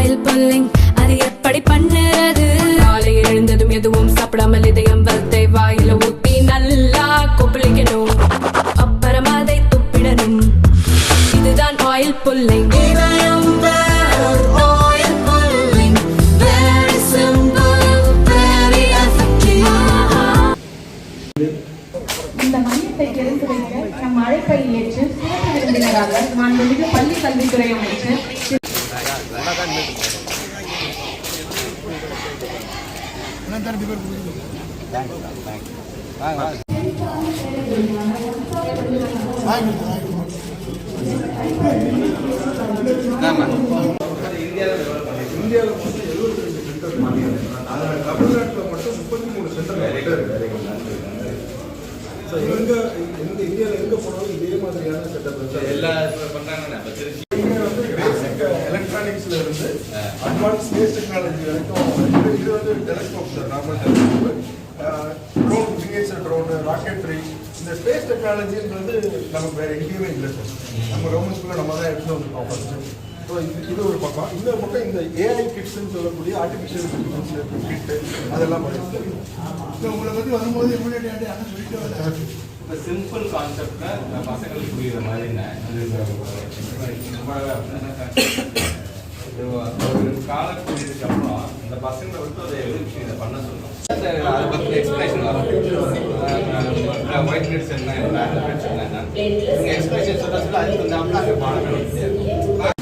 Oil pulling அது எப்படி பண்ணுறது? காலையில் எழுந்ததும் எதுவும் சாப்பிடாமல் இதயம் வளத்தை வாயில ஊத்தி நல்லா கொப்பளிக்கணும், அப்புறம் அதை துப்பிடணும். இதுதான் ஆயில் புல்லிங். இந்த மையத்தை திறந்து வைக்க நம் அழைப்பை ஏற்று சிறப்பு விருந்தினராக மாண்புமிகு பள்ளி கல்வித்துறை அமைச்சர் இந்தியாவில் மொத்தம் 72 சென்டர் அதில் தமிழ்நாட்டில் மட்டும் 33 சென்டர் இந்தியாவில் எங்கே போனாலும் இதே மாதிரியான செட்டப் எல்லா எலக்ட்ரானிக்ஸ்ல இருந்து அட்வான்ஸ் ஸ்பேஸ் டெக்னாலஜி வரைக்கும் இது வந்து telescope sir, normal telescope, drone, miniature drone, rocketry. இந்த ஸ்பேஸ் டெக்னாலஜின்றது நமக்கு வேற எங்கேயுமே இல்லை சார். நம்ம கவர்மெண்ட் ஸ்கூலில் நம்ம தான் எடுத்துகிட்டு வந்துருக்கோம் ஃபர்ஸ்ட். ஸோ இது ஒரு பக்கம். இன்னொரு பக்கம் இந்த ஏஐ கிட்ஸ்ன்னு சொல்லக்கூடிய ஆர்டிஃபிஷியல் இன்டெலிஜென்ஸ் கிட்டு அதெல்லாம் பண்ணிட்டு உங்களை பற்றி வரும்போது இம்மிடியேட்டாக ஆனால் சொல்லிட்டு வர இப்போ சிம்பிள் கான்செப்டில் பசங்களுக்கு புரியுற மாதிரி ஒரு காலக்கூடியதுக்கு அப்புறம் இந்த பசங்களை விட்டு அதை எவ்வளோ இதை பண்ண சொல்லணும். அதை பற்றி எக்ஸ்பிளேஷன் வரும். ஒயிட் பிளேட்ஸ் என்ன, பிளாக் பிளேட்ஸ் என்ன, எக்ஸ்பிளேஷன் சொல்ல சொல்ல அதுக்கு வந்து அங்கே பாடம்